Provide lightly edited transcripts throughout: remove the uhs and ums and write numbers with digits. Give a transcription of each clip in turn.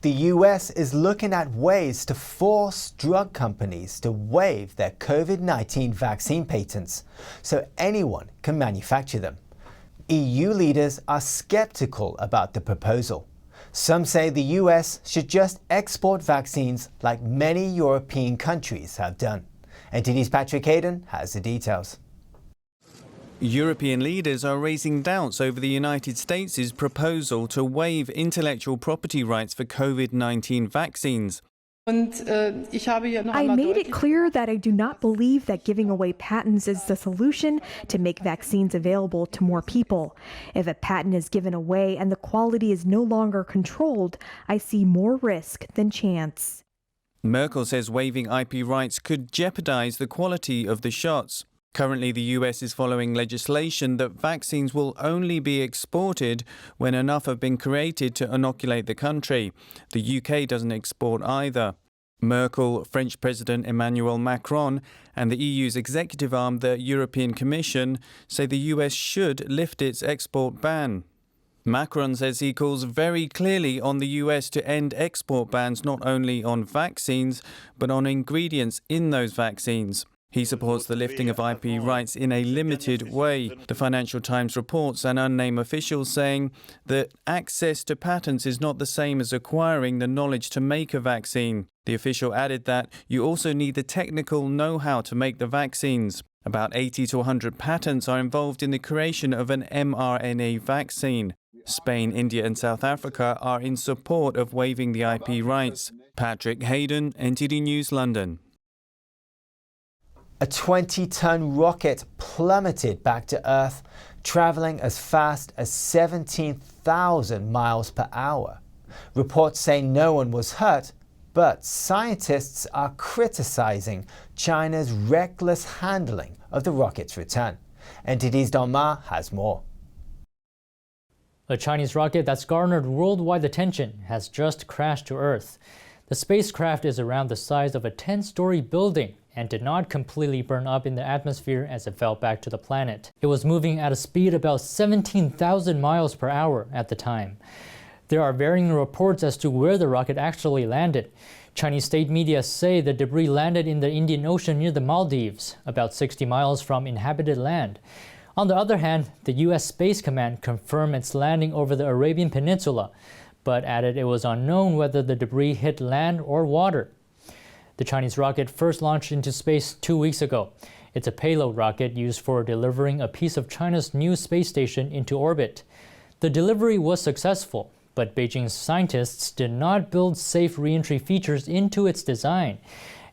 The US is looking at ways to force drug companies to waive their COVID-19 vaccine patents so anyone can manufacture them. EU leaders are skeptical about the proposal. Some say the US should just export vaccines like many European countries have done. NTD's Patrick Hayden has the details. European leaders are raising doubts over the United States' proposal to waive intellectual property rights for COVID-19 vaccines. I made it clear that I do not believe that giving away patents is the solution to make vaccines available to more people. If a patent is given away and the quality is no longer controlled, I see more risk than chance. Merkel says waiving IP rights could jeopardize the quality of the shots. Currently, the US is following legislation that vaccines will only be exported when enough have been created to inoculate the country. The UK doesn't export either. Merkel, French President Emmanuel Macron, and the EU's executive arm, the European Commission, say the US should lift its export ban. Macron says he calls very clearly on the US to end export bans not only on vaccines, but on ingredients in those vaccines. He supports the lifting of IP rights in a limited way. The Financial Times reports an unnamed official saying that access to patents is not the same as acquiring the knowledge to make a vaccine. The official added that you also need the technical know-how to make the vaccines. About 80 to 100 patents are involved in the creation of an mRNA vaccine. Spain, India and South Africa are in support of waiving the IP rights. Patrick Hayden, NTD News, London. A 20-ton rocket plummeted back to Earth, traveling as fast as 17,000 miles per hour. Reports say no one was hurt, but scientists are criticizing China's reckless handling of the rocket's return. NTD's Don Ma has more. A Chinese rocket that's garnered worldwide attention has just crashed to Earth. The spacecraft is around the size of a 10-story building and did not completely burn up in the atmosphere as it fell back to the planet. It was moving at a speed about 17,000 miles per hour at the time. There are varying reports as to where the rocket actually landed. Chinese state media say the debris landed in the Indian Ocean near the Maldives, about 60 miles from inhabited land. On the other hand, the U.S. Space Command confirmed its landing over the Arabian Peninsula, but added it was unknown whether the debris hit land or water. The Chinese rocket first launched into space 2 weeks ago. It's a payload rocket used for delivering a piece of China's new space station into orbit. The delivery was successful, but Beijing's scientists did not build safe re-entry features into its design.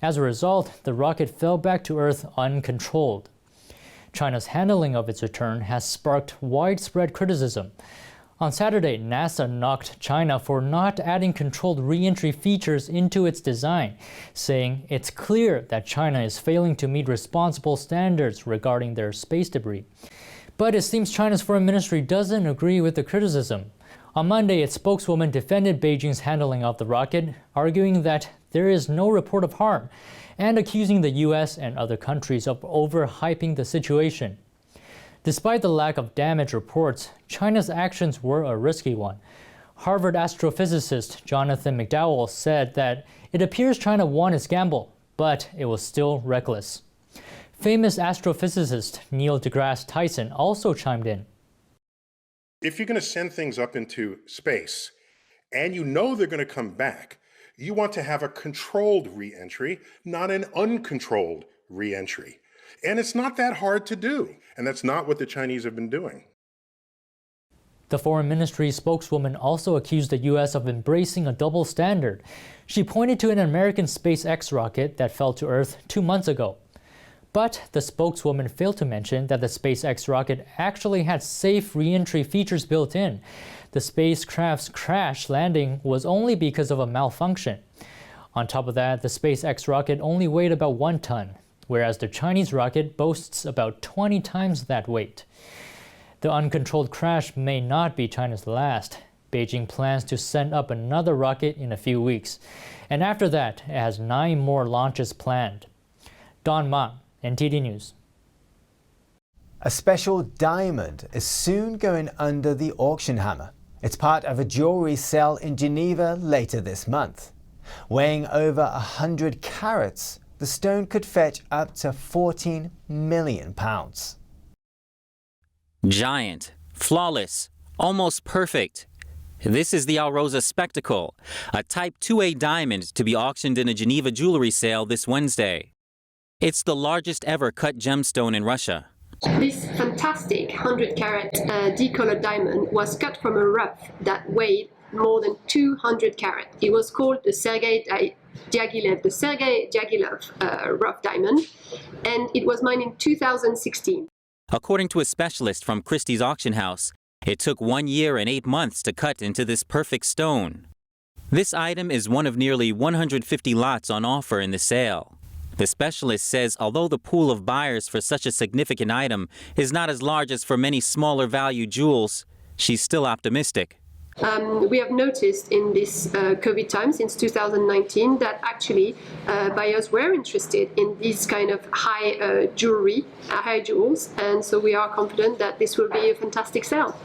As a result, the rocket fell back to Earth uncontrolled. China's handling of its return has sparked widespread criticism. On Saturday, NASA knocked China for not adding controlled re-entry features into its design, saying it's clear that China is failing to meet responsible standards regarding their space debris. But it seems China's foreign ministry doesn't agree with the criticism. On Monday, its spokeswoman defended Beijing's handling of the rocket, arguing that there is no report of harm, and accusing the US and other countries of overhyping the situation. Despite the lack of damage reports, China's actions were a risky one. Harvard astrophysicist Jonathan McDowell said that it appears China won its gamble, but it was still reckless. Famous astrophysicist Neil deGrasse Tyson also chimed in. If you're going to send things up into space, and you know they're going to come back, you want to have a controlled re-entry, not an uncontrolled re-entry. And it's not that hard to do, and that's not what the Chinese have been doing. The Foreign Ministry spokeswoman also accused the U.S. of embracing a double standard. She pointed to an American SpaceX rocket that fell to Earth 2 months ago. But the spokeswoman failed to mention that the SpaceX rocket actually had safe re-entry features built in. The spacecraft's crash landing was only because of a malfunction. On top of that, the SpaceX rocket only weighed about 1 ton, whereas the Chinese rocket boasts about 20 times that weight. The uncontrolled crash may not be China's last. Beijing plans to send up another rocket in a few weeks, and after that, it has 9 more launches planned. Don Ma, NTD News. A special diamond is soon going under the auction hammer. It's part of a jewelry sale in Geneva later this month. Weighing over 100 carats, the stone could fetch up to £14 million. Giant, flawless, almost perfect. This is the Alrosa Spectacle, a Type 2A diamond to be auctioned in a Geneva jewelry sale this Wednesday. It's the largest ever cut gemstone in Russia. This fantastic 100-carat decolored diamond was cut from a rough that weighed more than 200 carat. It was called the Sergei Diaghilev rough diamond, and it was mined in 2016. According to a specialist from Christie's auction house, it took 1 year and 8 months to cut into this perfect stone. This item is one of nearly 150 lots on offer in the sale. The specialist says although the pool of buyers for such a significant item is not as large as for many smaller value jewels, she's still optimistic. We have noticed in this COVID time since 2019 that actually buyers were interested in this kind of high jewelry, high jewels, and so we are confident that this will be a fantastic sale.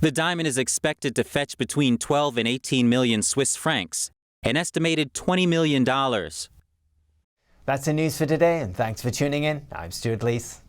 The diamond is expected to fetch between 12 and 18 million Swiss francs, an estimated $20 million. That's the news for today, and thanks for tuning in. I'm Stuart Lees.